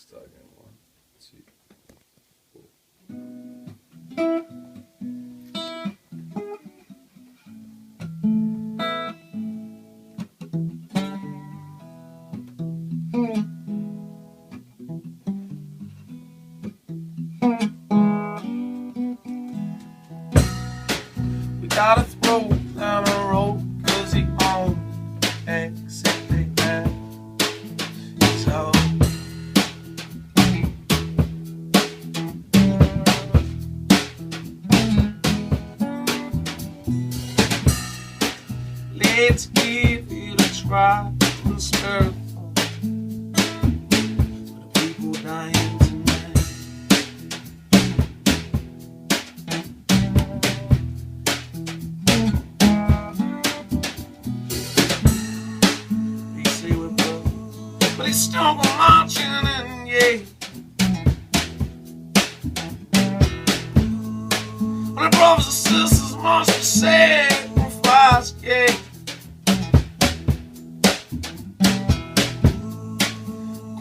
Start again. 1, 2, 4. We gotta throw down a road 'cause he owns everything that he's owned. Let's give it a try and stir the people dying tonight. They say we're broke, but they still go marching in, yeah. When the brothers and sisters march to sacrifice, yeah.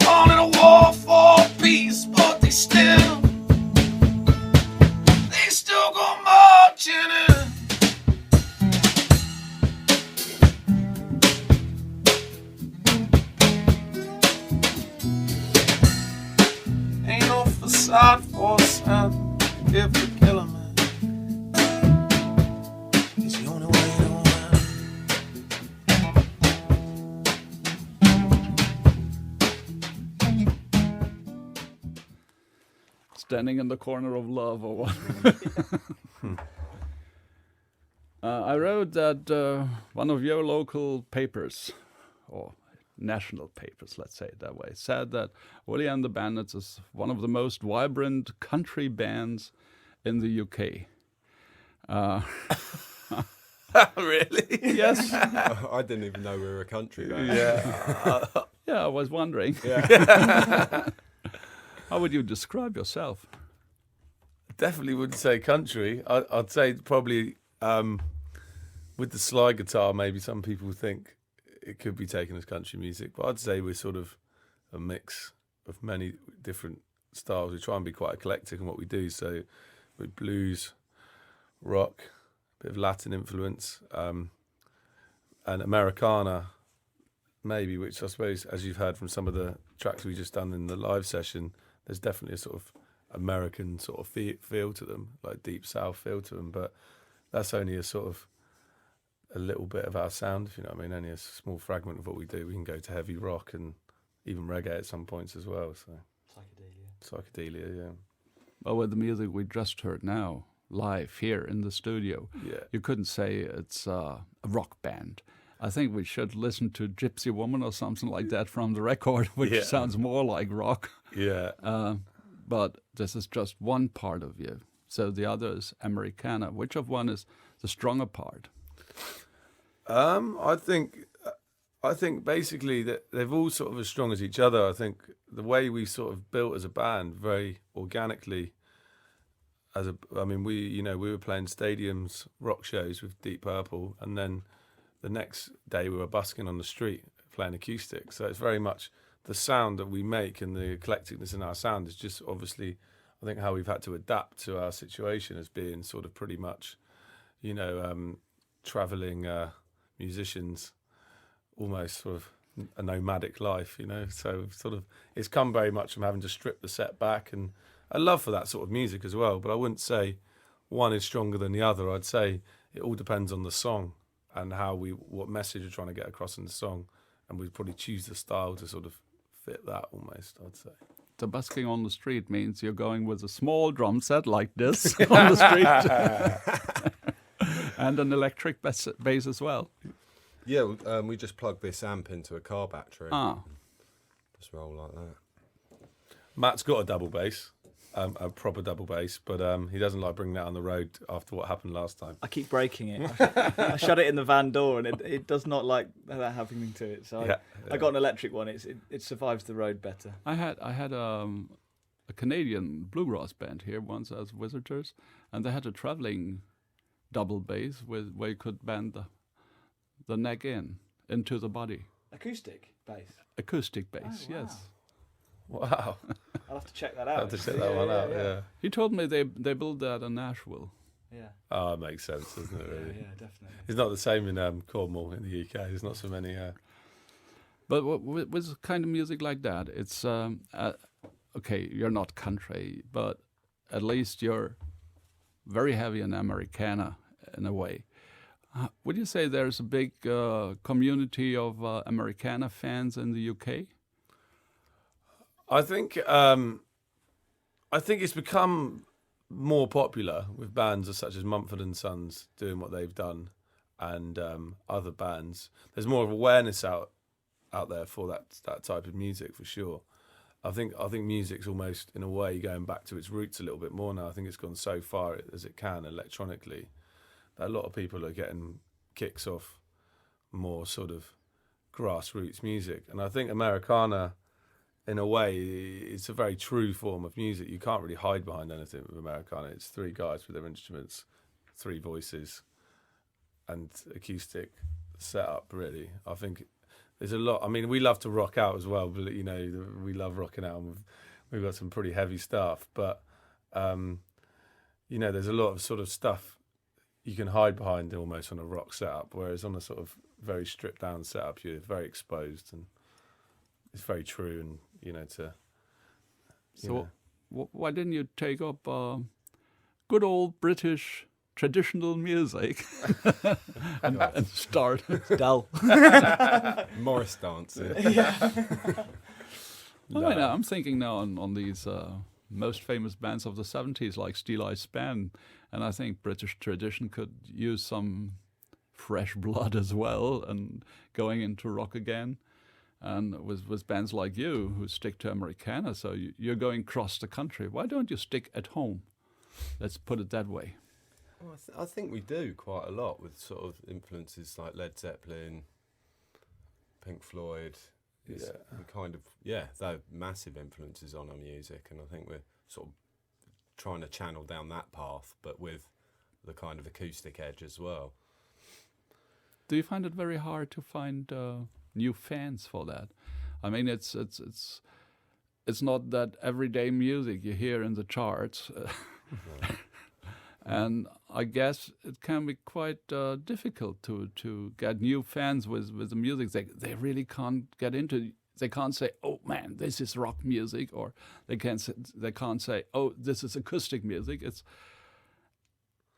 Calling a war for peace, but they still go marching in. Ain't no facade for the sun if we kill a man. It's the only way to win. Standing in the corner of love or what? I wrote that one of your local papers, or national papers, let's say it that way, said that Wille the Bandits is one of the most vibrant country bands in the UK. Really? Yes. I didn't even know we were a country band. Yeah. Yeah, I was wondering. Yeah. How would you describe yourself? Definitely wouldn't say country. I'd say probably with the slide guitar, maybe some people think it could be taken as country music, but I'd say we're sort of a mix of many different styles. We try and be quite eclectic in what we do. So with blues, rock, a bit of Latin influence, and Americana, maybe, which I suppose, as you've heard from some of the tracks we just done in the live session, there's definitely a sort of American sort of feel to them, like deep South feel to them. But that's only a sort of a little bit of our sound, if you know what I mean, only a small fragment of what we do. We can go to heavy rock and even reggae at some points as well. So Psychedelia, yeah. Well, with the music we just heard now, live here in the studio, Yeah. you couldn't say it's a rock band. I think we should listen to Gypsy Woman or something like that from the record, which Yeah. sounds more like rock. Yeah. But this is just one part of you. So the other is Americana. Which of one is the stronger part? I think basically that they're all sort of as strong as each other. I think the way we sort of built as a band very organically. We were playing stadiums, rock shows with Deep Purple, and then the next day we were busking on the street playing acoustic. So it's very much the sound that we make and the eclecticness in our sound is just obviously, I think, how we've had to adapt to our situation as being sort of pretty much, traveling musicians, almost sort of a nomadic life, So sort of it's come very much from having to strip the set back, and a love for that sort of music as well. But I wouldn't say one is stronger than the other. I'd say it all depends on the song and what message we're trying to get across in the song, and we'd probably choose the style to sort of fit that almost, I'd say. So busking on the street means you're going with a small drum set like this on the street. And an electric bass as well. Yeah, we just plug this amp into a car battery. Just roll like that. Matt's got a double bass, a proper double bass, but he doesn't like bringing that on the road after what happened last time. I keep breaking it. I shut it in the van door, and it does not like that happening to it. So I got an electric one. It survives the road better. I had a Canadian bluegrass band here once as visitors, and they had a traveling double bass where you could bend the neck into the body. Acoustic bass. Acoustic bass, Oh, wow. yes. Wow. I'll have to check that I'll out. have to check that one out. Yeah. He told me they built that in Nashville. Yeah. Oh, it makes sense, doesn't it? Really. Yeah, definitely. It's not the same in Cornwall in the UK. There's not so many. But with kind of music like that, it's okay. You're not country, but at least you're very heavy in Americana in a way. Would you say there's a big community of Americana fans in the UK? I think it's become more popular with bands such as Mumford & Sons doing what they've done, and other bands. There's more of awareness out there for that type of music, for sure. I think music's almost, in a way, going back to its roots a little bit more now. I think it's gone so far as it can electronically that a lot of people are getting kicks off more sort of grassroots music. And I think Americana, in a way, it's a very true form of music. You can't really hide behind anything with Americana. It's three guys with their instruments, three voices, and acoustic setup, really. I think there's a lot. I mean, we love to rock out as well, but, you know, we love rocking out. And we've got some pretty heavy stuff, but, you know, there's a lot of sort of stuff you can hide behind almost on a rock setup, whereas on a sort of very stripped down setup, you're very exposed and it's very true. And, you know, So why didn't you take up good old British traditional music and start? It's dull. Morris dancing. I'm thinking now on these most famous bands of the 70s, like Stil, halt, and I think British tradition could use some fresh blood as well, and going into rock again. And with bands like you who stick to Americana, so you're going across the country. Why don't you stick at home? Let's put it that way. Well, I think we do quite a lot with sort of influences like Led Zeppelin, Pink Floyd. We kind of, they're massive influences on our music, and I think we're sort of trying to channel down that path, but with the kind of acoustic edge as well. Do you find it very hard to find new fans for that? I mean, it's not that everyday music you hear in the charts, and I guess it can be quite difficult to get new fans with the music. They really can't get into. They can't say, "Oh man, this is rock music," or they can't say, "Oh, this is acoustic music." It's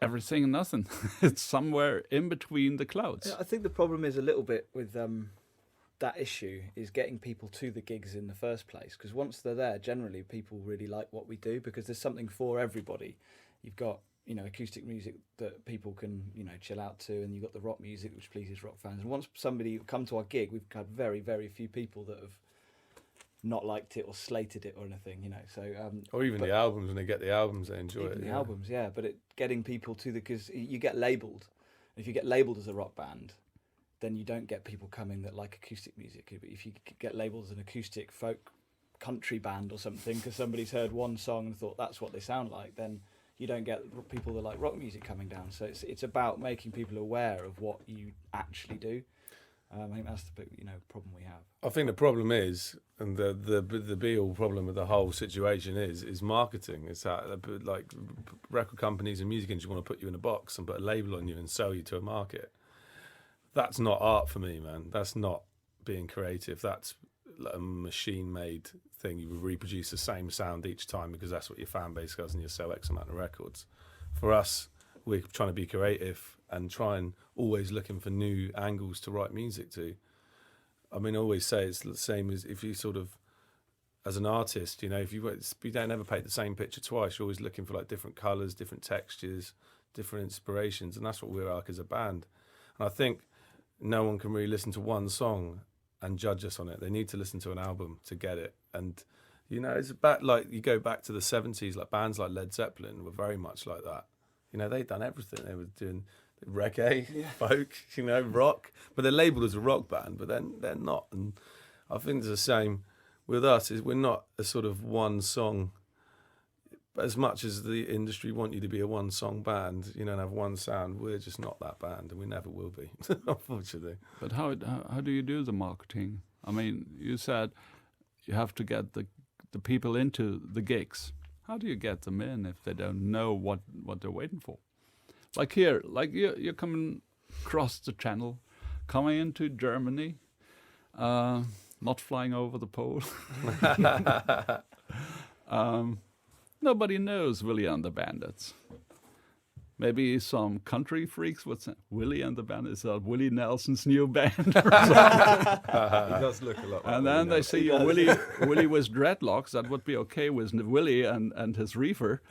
everything and nothing. It's somewhere in between the clouds. I think the problem is a little bit with that issue is getting people to the gigs in the first place, because once they're there, generally people really like what we do because there's something for everybody. You've got, you know, acoustic music that people can, you know, chill out to, and you've got the rock music which pleases rock fans. And once somebody come to our gig, we've had very, very few people that have not liked it or slated it or anything, you know. So or even the albums, when they get the albums, they enjoy even it. the albums, but getting people to because you get labelled. If you get labelled as a rock band, then you don't get people coming that like acoustic music. But if you get labelled as an acoustic folk country band or something because somebody's heard one song and thought that's what they sound like, then you don't get people that like rock music coming down. So it's about making people aware of what you actually do. I think that's the big, you know, problem we have. I think the problem is, and the be-all problem with the whole situation is marketing. It's that, like, record companies and music industry want to put you in a box and put a label on you and sell you to a market. That's not art for me, man. That's not being creative. That's like a machine-made thing. You reproduce the same sound each time because that's what your fan base does, and you sell X amount of records. For us, we're trying to be creative and try and always looking for new angles to write music to. I mean, I always say it's the same as if you sort of, as an artist, you know, if you don't ever paint the same picture twice, you're always looking for like different colours, different textures, different inspirations, and that's what we're like as a band. And I think no one can really listen to one song and judge us on it. They need to listen to an album to get it. And, you know, it's about like you go back to the 70s, like bands like Led Zeppelin were very much like that. You know, they'd done everything. They were doing reggae, folk, you know, rock. But they're labelled as a rock band, but then they're not. And I think it's the same with us. Is we're not a sort of one song. As much as the industry want you to be a one-song band, you know, and have one sound, we're just not that band, and we never will be, unfortunately. But how do you do the marketing? I mean, you said you have to get the people into the gigs. How do you get them in if they don't know what they're waiting for? Like here, like you're coming across the channel, coming into Germany, not flying over the pole. Nobody knows Wille and the Bandits. Maybe some country freaks would say, Wille and the Bandits are Willie Nelson's new band. He does look a lot like And Willie then they Nelson. see Willie with dreadlocks. That would be okay with Willie and his reefer.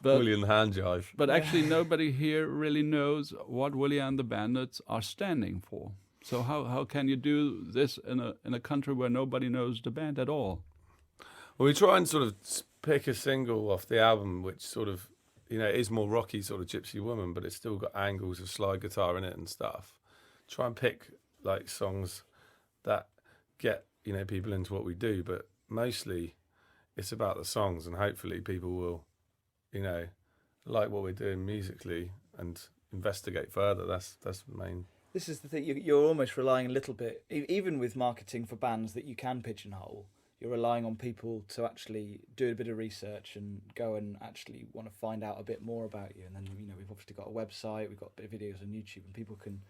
But, William Handjive. but actually, nobody here really knows what Wille and the Bandits are standing for. So how can you do this in a country where nobody knows the band at all? Well, we try and sort of pick a single off the album, which sort of, you know, is more rocky, sort of Gypsy Woman, but it's still got angles of slide guitar in it and stuff. Try and pick like songs that get, you know, people into what we do, but mostly it's about the songs, and hopefully people will, you know, like what we're doing musically and investigate further. That's the main. This is the thing. You're almost relying a little bit, even with marketing for bands that you can pigeonhole. You're relying on people to actually do a bit of research and go and actually want to find out a bit more about you. And then, you know, we've obviously got a website, we've got a bit of videos on YouTube, and people can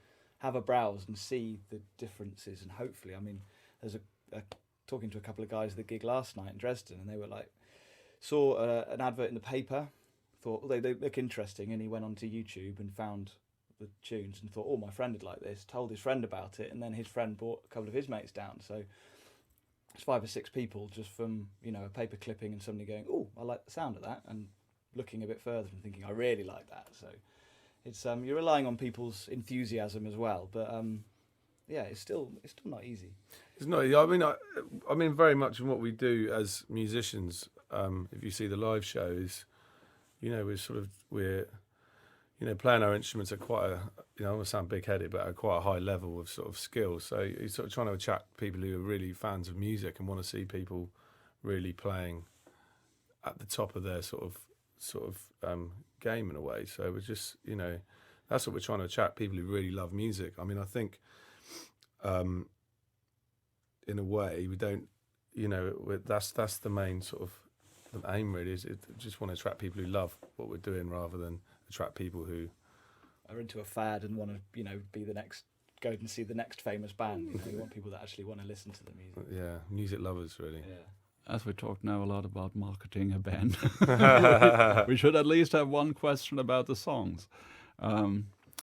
have a browse and see the differences. And hopefully, I mean, there's talking to a couple of guys at the gig last night in Dresden, and they were like, saw an advert in the paper, thought they look interesting, and he went onto YouTube and found the tunes and thought, oh, my friend would like this, told his friend about it, and then his friend brought a couple of his mates down. So it's 5 or 6 people just from, you know, a paper clipping and somebody going, oh, I like the sound of that, and looking a bit further and thinking, I really like that. So it's you're relying on people's enthusiasm as well, but yeah, it's still not easy. It's not. I mean, very much in what we do as musicians. If you see the live shows, you know, we're you know, playing our instruments at quite a, you know, I don't want to sound big-headed, but at quite a high level of sort of skill. So you're sort of trying to attract people who are really fans of music and want to see people really playing at the top of their sort of game in a way. So we're just, you know, that's what we're trying to attract, people who really love music. I mean, I think in a way we don't, you know, that's the main sort of the aim really, is just want to attract people who love what we're doing rather than attract people who are into a fad and want to, you know, go and see the next famous band. You know, you want people that actually want to listen to the music. Yeah, music lovers really. Yeah. As we talk now a lot about marketing a band, we should at least have one question about the songs.